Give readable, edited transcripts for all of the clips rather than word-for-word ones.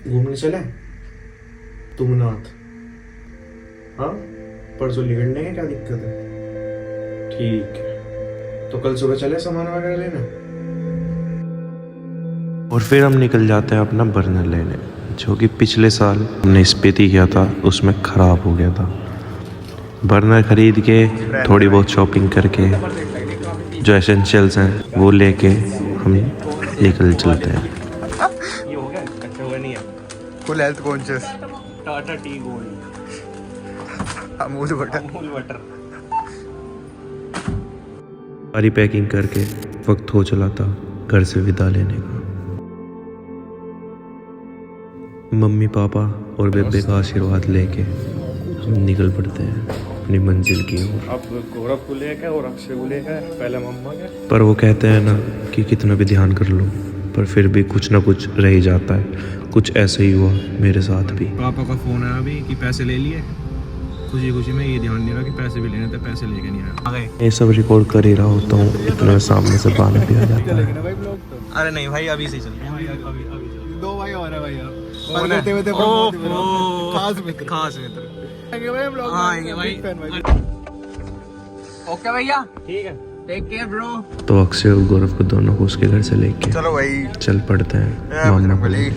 घूमने चले तुंगनाथ? हाँ, परसों निकलने का क्या दिक्कत है? ठीक है, तो कल सुबह चले सामान वगैरह लेने। और फिर हम निकल जाते हैं अपना बर्नर लेने, जो कि पिछले साल हमने स्पेति किया था, उसमें ख़राब हो गया था। बर्नर ख़रीद के थोड़ी बहुत शॉपिंग करके जो एसेंशियल्स हैं वो लेके हम निकल चलते हैं। ये हो गया, कच्चा हुआ नहीं है। Full health conscious. Tata tea gold, Amul butter. Amul butter. सारी पैकिंग करके वक्त हो चला था घर से विदा लेने का। मम्मी पापा और बेबे का आशीर्वाद लेके हम निकल पड़ते हैं अपनी मंजिल की ओर। अब गौरव को लेकर और अक्षय को लेकर पहले मम्मा के। पर वो कहते हैं ना कि कितना भी ध्यान कर लो पर फिर भी कुछ ना कुछ रह ही जाता है। कुछ ऐसे ही हुआ मेरे साथ भी। पापा का फोन आया अभी कि पैसे ले लिए। खुशी खुशी में ये ध्यान नहीं रहा कि पैसे भी लेने थे, पैसे लेके नहीं आया। आ गए। ये सब रिकॉर्ड कर ही रहा होता हूँ, इतना सामने से बाने भी आ जाता है। अरे नहीं भाई, अभी से चल दो भाई और है भाई यार। कौन है? खास मित्र। खास मित्र। आएंगे भाई हम लोग। हाँ, आएंगे भाई। ओके भैया, ठीक है, टेक केयर ब्रो। तो अक्षय और गौरव को दोनों को उसके घर से लेके चलो भाई चल पड़ते हैं मामा को लेके।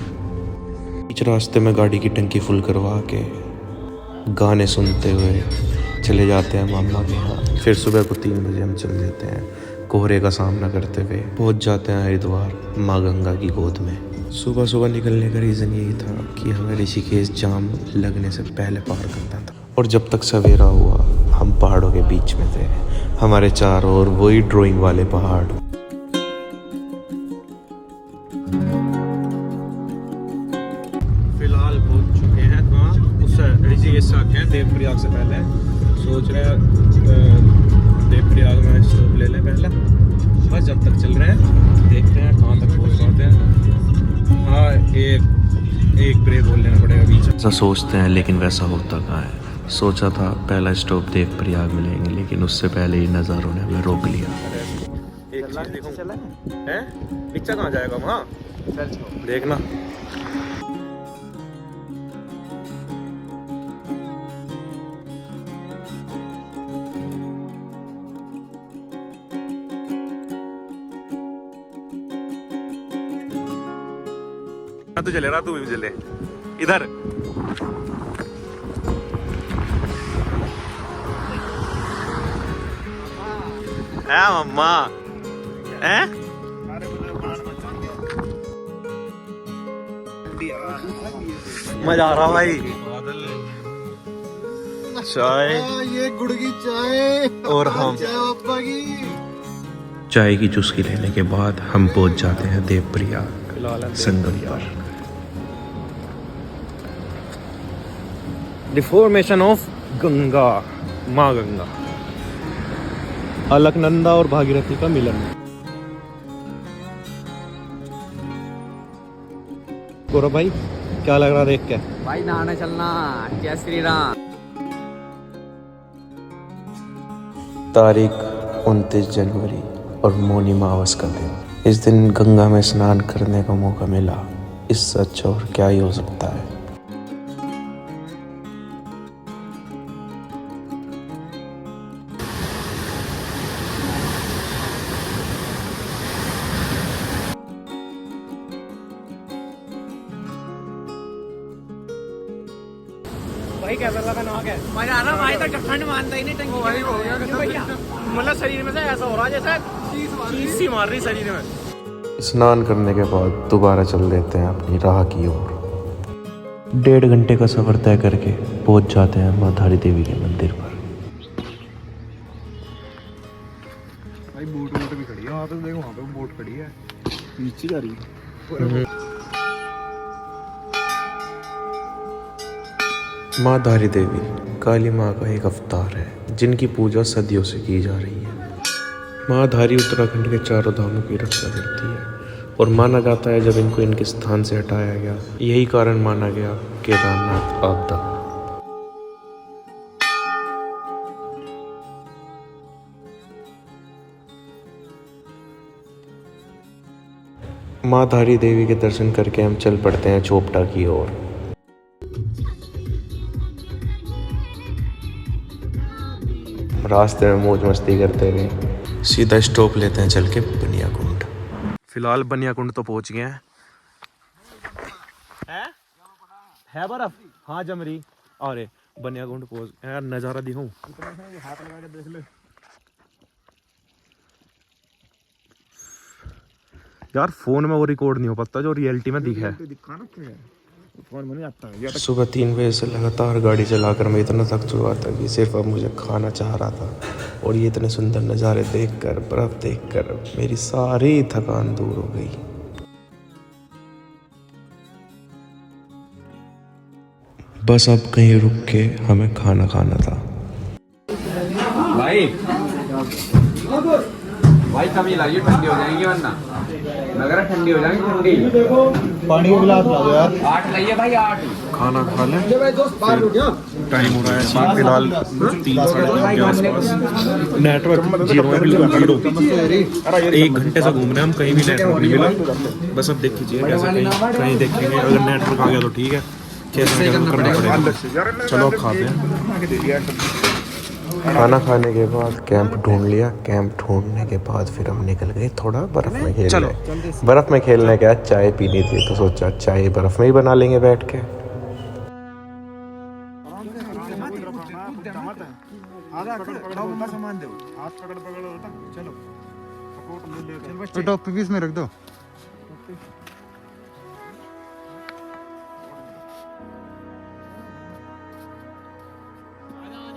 बीच रास्ते में गाड़ी की टंकी फुल करवा के गाने सुनते हुए चले जाते हैं मामा के यहाँ। फिर सुबह को 3 बजे हम चल देते हैं कोहरे का सामना करते हुए पहुँच जाते हैं हरिद्वार माँ गंगा की गोद में। सुबह सुबह निकलने का रीज़न यही था कि हमें ऋषिकेश जाम लगने से पहले पार करना था। और जब तक सवेरा हुआ हम पहाड़ों के बीच में थे, हमारे चारों ओर वही ड्राइंग वाले पहाड़। फिलहाल पहुंच चुके हैं कहाँ? उस ऋषिकेश से आके हैं देवप्रयाग से पहले। सोच रहे हैं देवप्रयाग में स्टॉप ले लें पहले। बस जब तक चल रहे हैं देखते हैं कहाँ तक पहुंच पाते हैं। हाँ, एक ब्रेक बोल लेना पड़ेगा बीच। ऐसा सोचते हैं लेकिन वैसा होता कहाँ है। सोचा था पहला स्टॉप देवप्रयाग में लेंगे, लेकिन उससे पहले ही नज़ारों ने हमें रोक लिया। एक चीज देखो, हैं रिक्शा कहाँ जाएगा वहाँ? देखना। तू चले रहा, तू भी चले इधर। है मम्मा हैं? मजा आ रहा भाई। चाय, ये गुड़ की चाय और हम पापा की। चाय की चुस्की लेने के बाद हम पहुंच जाते हैं देवप्रयाग संगम पर। द फॉर्मेशन ऑफ गंगा, माँ गंगा, अलकनंदा और भागीरथी का मिलन। गौरव भाई क्या लग रहा देख के? भाई नहाने चलना। जय श्री राम। तारीख 29 जनवरी और मौनी अमावस का दिन। इस दिन गंगा में स्नान करने का मौका मिला, इससे अच्छा और क्या ही हो सकता है। भाई कैसा लगा नहा के? मजा आ रहा भाई, तो ठंड मानता ही नहीं टंकी भाई हो गया भैया। मतलब शरीर में से ऐसा हो रहा है जैसे चीज सी मार रही शरीर में। स्नान करने के बाद दोबारा चल देते हैं अपनी राह की ओर। 1.5 घंटे का सफर तय करके पहुंच जाते हैं माँ धारी देवी के मंदिर पर। भाई बोट भी खड़ी है वहाँ पे, देखो वहाँ पे बोट खड़ी है, नीचे जा रही है। माँ धारी देवी काली माँ का एक अवतार है जिनकी पूजा सदियों से की जा रही है। माँ धारी उत्तराखंड के चारों धामों की रक्षा करती है और माना जाता है जब इनको इनके स्थान से हटाया गया, यही कारण माना गया केदारनाथ आपदा। माँ धारी देवी के दर्शन करके हम चल पड़ते हैं चोपटा की ओर। रास्ते में मौज मस्ती करते हुए सीधा स्टॉप लेते हैं चल के बनिया कुंड। फिलहाल बनिया कुंड तो पहुंच गए हैं। है बर्फ? हाँ जम रही। अरे बनिया कुंड पहुंच यार, नज़ारा दिखाऊं? हाथ लगा के देख ले यार फोन में वो रिकॉर्ड नहीं हो पाता जो रियलिटी में दिखा है। दिखा ना क्या फोन में नहीं आता है। सुबह 3 बजे से लगातार गाड़ी चलाकर मैं इतना थक चुका था कि सिर्फ अब मुझे खाना चाह रहा था। और ये इतने सुंदर नज़ारे देखकर, बर्फ देखकर मेरी सारी थकान दूर हो गई। बस अब कहीं रुक के हमें खाना खाना था। भाई कमी लाइए, ठंडी हो जाएंगी वरना नगर ठंडी हो जाएंगी। ठंडी पानी का गिलास ला दो यार। 8 लाइए भाई, 8। खाना खा लें। टाइम हो रहा है फिलहाल 3 साढ़े 3 के आसपास। नेटवर्क जीरो है, बिल्कुल जीरो। 1 घंटे से घूम रहे हैं हम, कहीं भी नेटवर्क नहीं मिला। बस अब देख लीजिए कैसे कहीं देखेंगे, अगर नेटवर्क आ गया तो ठीक है, कैसे करना पड़ेगा। चलो खाते हैं। खाना खाने के बाद कैंप ढूंढ लिया। कैंप ढूंढने के बाद फिर हम निकल गए थोड़ा बर्फ में खेलने। बर्फ में खेलने के बाद चाय पीनी थी तो सोचा चाय बर्फ में ही बना लेंगे बैठ के। तो टॉप पीस में रख दो।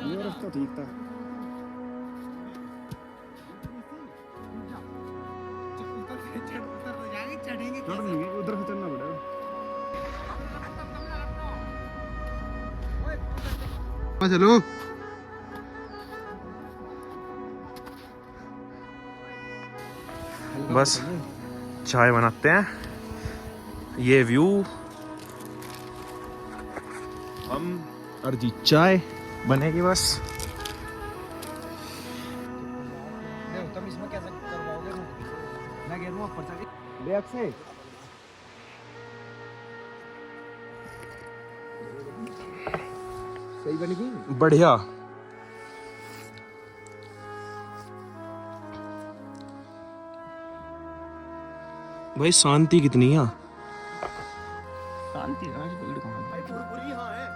ये रास्ता ठीक था। उधर से चलना पड़ेगा। चलो बस चाय बनाते हैं। ये व्यू, हम अर्जी चाय बनेगी बस। तुम इसमें कैसे करवाओगे? मैं कह रहा हूं ऊपर चल बैक से। सही बनेगी, बढ़िया। भाई शांति कितनी है। शांति आज भीड़ कहां है? पूरी हां है।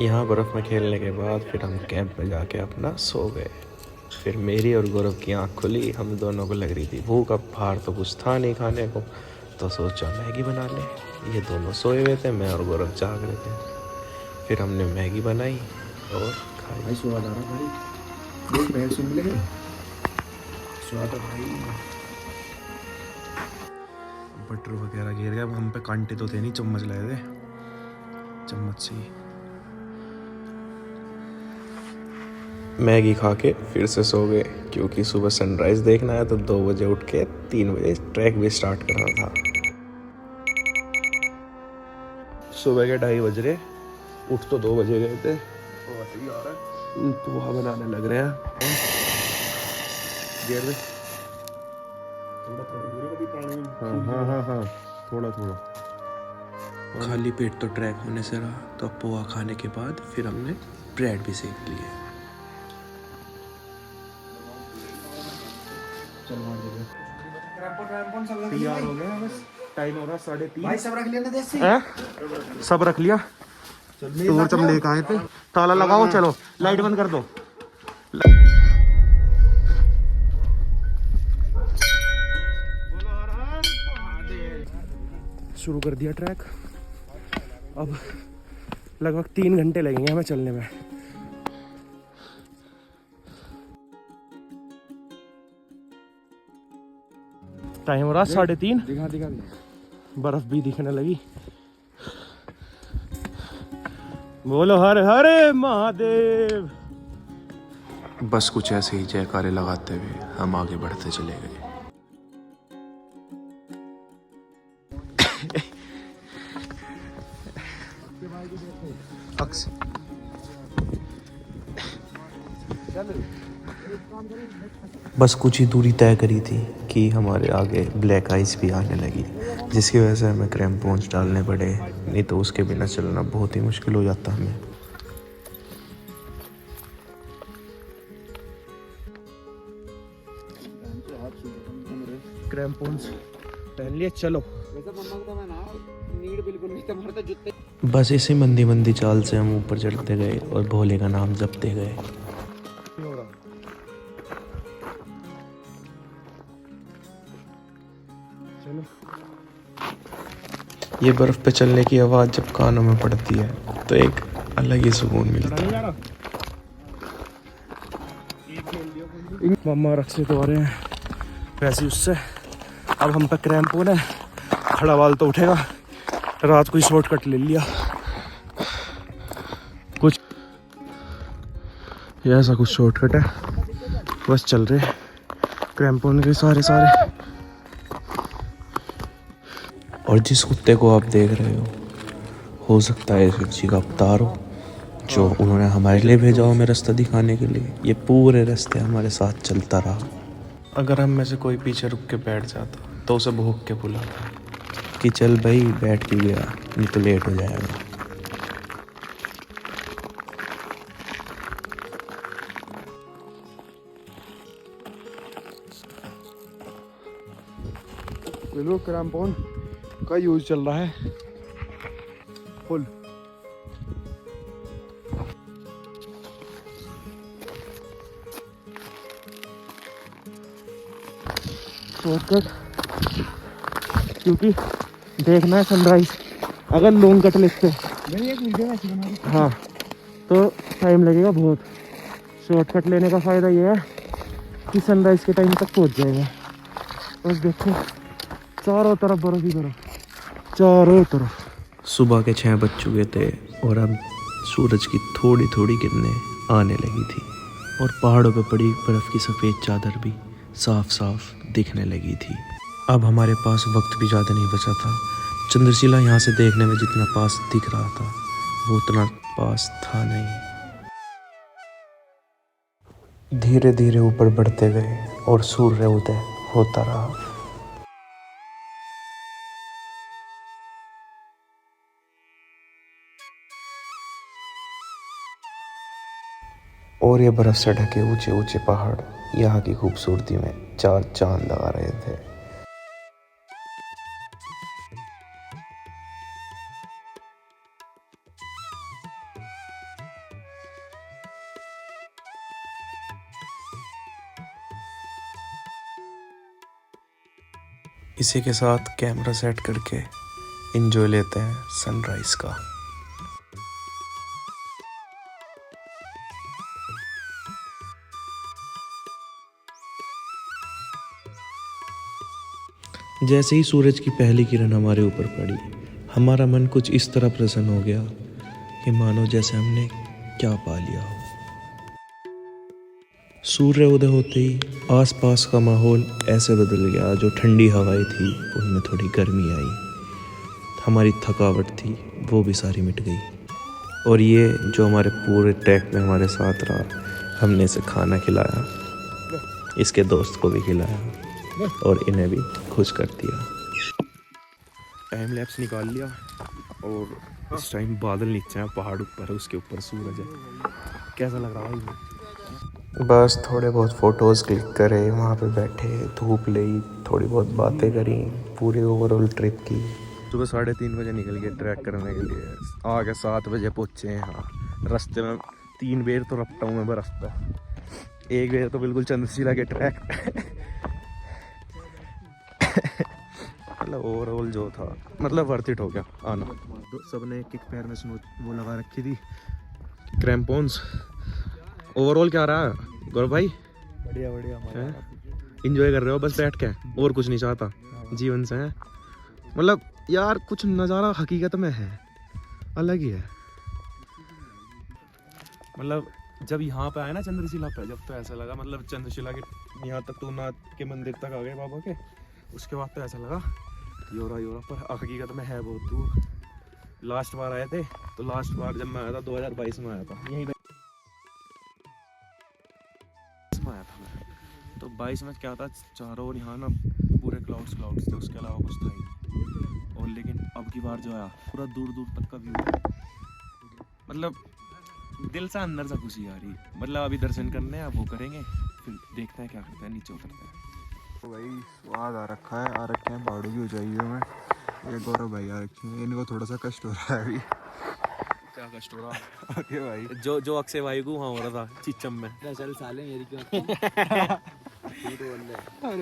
यहाँ बर्फ में खेलने के बाद फिर हम कैंप में जाके अपना सो गए। फिर मेरी और गौरव की आँख खुली। हम दोनों को लग रही थी भूख, अब बाहर तो कुछ था नहीं खाने को, तो सोचा मैगी बना ले। ये दोनों सोए हुए थे, मैं और गौरव जाग रहे थे। फिर हमने मैगी बनाई और खाई। भाई स्वाद आ रहा भाई, देख बैग सुन मिलेगा स्वाद आ भाई। बटर वगैरह गिर गया। अब हम पे कांटे तो थे नहीं, चम्मच लाए थे, चम्मच से ही मैगी खा के फिर से सो गए। क्योंकि सुबह सनराइज देखना है तो 2 बजे उठ के 3 बजे ट्रैक भी स्टार्ट करना था। सुबह के 2:30 बज रहे, उठ तो 2 बजे गए थे। पोहा बनाने लग रहे हैं। गिर हाँ थोड़ा खाली पेट तो ट्रैक होने से रहा, तो अब पोहा खाने के बाद फिर हमने ब्रेड भी सेक लिए। तैयार हो गया बस, टाइम हो रहा 3:30। भाई सब रख लिया ना देसी? सब रख लिया। तो चम लेके आए थे। ताला लगाओ, चलो लाइट बंद कर दो। शुरू कर दिया ट्रैक। अब लगभग 3 घंटे लगेंगे हमें चलने में। टाइम हो रहा 3:30। दिखा बर्फ भी दिखने लगी। बोलो हर हरे महादेव। बस कुछ ऐसे ही जयकारे लगाते हुए हम आगे बढ़ते चले गए। बस कुछ ही दूरी तय करी थी कि हमारे आगे ब्लैक आइस भी आने लगी, जिसकी वजह से हमें क्रैम्पोन्स डालने पड़े, नहीं तो उसके बिना चलना बहुत ही मुश्किल हो जाता हमें। क्रैम्पोन्स पहन लिए, चलो। बस इसी मंदी मंदी चाल से हम ऊपर चढ़ते गए और भोले का नाम जपते गए। चलो। ये बर्फ पे चलने की आवाज़ जब कानों में पड़ती है तो एक अलग ही सुकून मिलता है। मम्मा रख से तो आ रहे हैं वैसे उससे। अब हम पे क्रैम्पोन है, खड़ा बाल तो उठेगा। रात को ही शॉर्टकट ले लिया कुछ, ये ऐसा कुछ शॉर्टकट है। बस चल रहे क्रैम्पोन के सारे। और जिस कुत्ते को आप देख रहे हो सकता है शिव जी का अवतार हो, जो उन्होंने हमारे लिए भेजा हो हमें रास्ता दिखाने के लिए। ये पूरे रास्ते हमारे साथ चलता रहा। अगर हम में से कोई पीछे रुक के बैठ जाता तो उसे भूख के बुलाता कि चल भाई बैठ के गया, नहीं तो लेट हो जाएगा। लो क्रैम्पोन का यूज चल रहा है फुल। शॉर्टकट क्योंकि देखना है सनराइज। अगर लॉन्ग कट लेते हाँ तो टाइम लगेगा बहुत। शॉर्टकट लेने का फ़ायदा ये है कि सनराइज के टाइम तक पहुंच जाएगा। बस देखो चारों तरफ बर्फ ही बर्फ, चारों तरफ। सुबह के 6 बज चुके थे और अब सूरज की थोड़ी थोड़ी किरणें आने लगी थी और पहाड़ों पे पड़ी बर्फ़ की सफ़ेद चादर भी साफ साफ दिखने लगी थी। अब हमारे पास वक्त भी ज़्यादा नहीं बचा था। चंद्रशिला यहाँ से देखने में जितना पास दिख रहा था वो उतना पास था नहीं। धीरे धीरे ऊपर बढ़ते गए और सूर्य उदय होता रहा। और ये बर्फ से ढके ऊंचे ऊंचे पहाड़ यहाँ की खूबसूरती में 4 चांद लगा रहे थे। इसी के साथ कैमरा सेट करके एंजॉय लेते हैं सनराइज का। जैसे ही सूरज की पहली किरण हमारे ऊपर पड़ी, हमारा मन कुछ इस तरह प्रसन्न हो गया कि मानो जैसे हमने क्या पा लिया हो। सूर्य उदय होते ही आसपास का माहौल ऐसे बदल गया, जो ठंडी हवाएं थी उनमें थोड़ी गर्मी आई, हमारी थकावट थी वो भी सारी मिट गई। और ये जो हमारे पूरे ट्रैक में हमारे साथ रहा, हमने इसे खाना खिलाया, इसके दोस्त को भी खिलाया और इन्हें भी खुश कर दिया। टाइम लैप्स निकाल लिया और इस टाइम बादल नीचे हैं, पहाड़ ऊपर है, उसके ऊपर सूरज है। कैसा लग रहा है? बस थोड़े बहुत फ़ोटोज़ क्लिक करे, वहाँ पे बैठे, धूप ली, थोड़ी बहुत बातें करी, पूरी ओवरऑल ट्रिप की। सुबह 3:30 बजे निकल गए ट्रैक करने के लिए, आगे 7 बजे पहुँचे हैं। हाँ, रास्ते में 3 बेर तो रपटा हूँ मैं बर्फ़ पे, एक बेर तो बिल्कुल चंद्रशिला के ट्रैक मतलब ओवरऑल जो था मतलब वर्थ इट हो गया आना। सबने किक पैर में वो लगा रखी थी क्रैम्पोन्स। ओवरऑल क्या रहा है गौरव भाई? बढ़िया बढ़िया। इंजॉय कर रहे हो बस बैठ के, और कुछ नहीं चाहता जीवन से है? मतलब यार कुछ नज़ारा हकीकत में है, अलग ही है। मतलब जब यहाँ पे आए ना चंद्रशिला पे, जब तो ऐसा लगा मतलब चंद्रशिला के यहाँ तक तो नाथ के मंदिर तक आ गए बाबा के, उसके बाद तो ऐसा लगा योरा पर हकीकत में है बहुत दूर। लास्ट बार आए थे तो लास्ट बार जब मैं आया था 2022 में आया था, यहीं पे था मैं। तो 22 में क्या था, चारों ओर यहाँ ना पूरे क्लाउड्स थे, उसके अलावा कुछ था ही नहीं। और लेकिन अब की बार जो आया पूरा दूर दूर तक का व्यू है, मतलब दिल से अंदर से खुशी आ रही। मतलब अभी दर्शन करने हैं, अब वो करेंगे, फिर देखते हैं क्या करते हैं, नीचे उतरते हैं। तो भाई स्वाद आ रखे हैं पहाड़ों की ऊंचाइयों में। ये गौरव भाई आ रखे हैं, इनको थोड़ा सा कष्ट हो रहा है अभी। क्या कष्ट हो रहा ओके भाई, जो अक्षय भाई को वहाँ हो रहा था चिचम में। चल साले मेरी क्यों अरे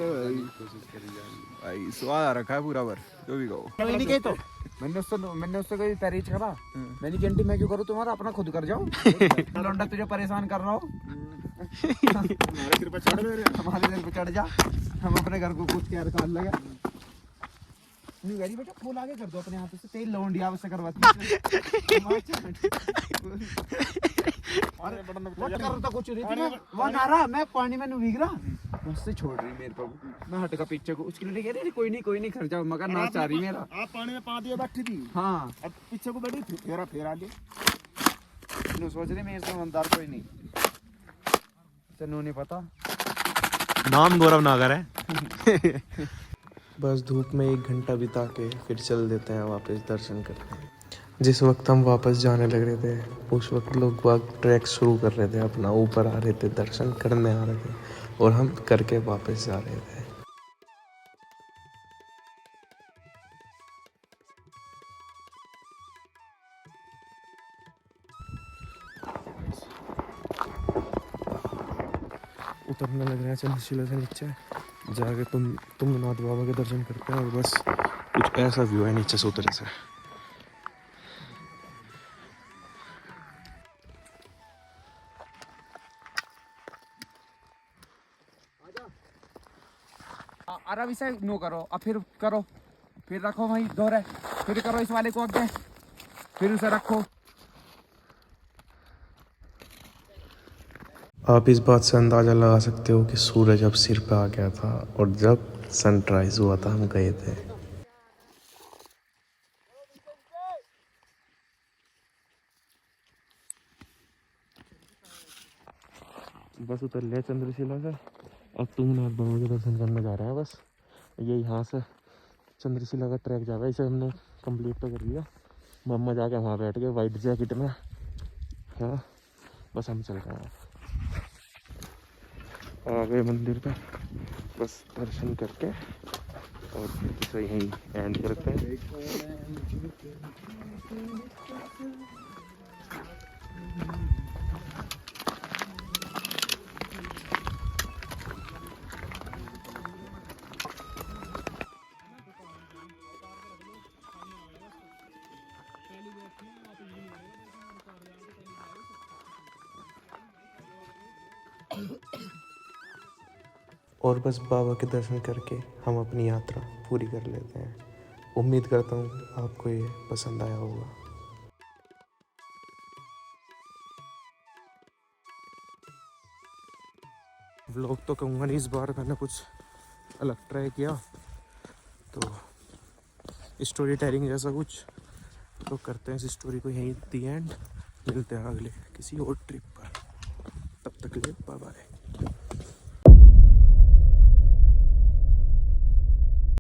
भाई कोशिश करी जा रही भाई स्वाद आ रखा है पूरा भर, जो भी कहो। है। नहीं कहतो मैंने उससे कोई तारीफ करा, मैंने घंटी मैं क्यों करूँ, तुम्हारा अपना खुद कर जाओ। लौंडा तुझे परेशान कर रहा हो, हमारे सिर पर चढ़ रहे हैं। हमारे दिल पे चढ़ जा, हम अपने घर को खुद क्या खान लगे। नहीं गरीब बेटा, फूल आगे कर दो अपने हाथों से, तेल लौंडिया से करवाती करता कुछ नहीं थी। वो नारा मैं पानी में भीग रहा, मुझसे छोड़ रही मेरे को, मैं हट का पीछे को, उसके लिए कह रही कोई नहीं घर जाओ, मगर नाच चाह रही मेरा। आप पानी में पा दिया बैठी थी, हाँ अब पीछे को बैठी फेर आगे। सोच रही मेरे समझदार कोई नहीं, तेनू नहीं पता। नाम गौरव नागर है। बस धूप में 1 घंटा बिता के फिर चल देते हैं वापस दर्शन करने। जिस वक्त हम वापस जाने लग रहे थे उस वक्त लोग वाक ट्रैक शुरू कर रहे थे अपना, ऊपर आ रहे थे, दर्शन करने आ रहे थे, और हम करके वापस जा रहे थे। उतरने लग रहा है चंद्रशिला से नीचे, जाके तुंगनाथ बाबा के दर्शन करते हैं, और बस कुछ ऐसा व्यू है नीचे से उतरे से। अरब इसे नो करो, अब फिर रखो वहीं दोहरे, फिर करो इस वाले को आगे, फिर उसे रखो। आप इस बात से अंदाज़ा लगा सकते हो कि सूरज अब सिर पे आ गया था, और जब सनराइज हुआ था हम गए थे। बस उतर लिया चंद्रशिला से, अब तुंगनाथ बाबा के दर्शन करने जा रहे हैं। बस ये यहाँ से चंद्रशिला का ट्रैक जा रहा है, इसे हमने कंप्लीट तो कर लिया। मम्मा जाके वहाँ बैठ गए वाइट जैकेट में, हाँ बस हम चल रहे हैं, आ गए मंदिर पे। बस दर्शन करके और फिर यहीं एंड करते हैं। और बस बाबा के दर्शन करके हम अपनी यात्रा पूरी कर लेते हैं। उम्मीद करता हूँ आपको ये पसंद आया होगा। व्लॉग तो कहूँगा नहीं, इस बार मैंने कुछ अलग ट्राई किया, तो स्टोरी टेलिंग जैसा कुछ तो करते हैं। इस स्टोरी को यहीं दी एंड, मिलते हैं अगले किसी और ट्रिप पर, तब तक के लिए बाय बाय।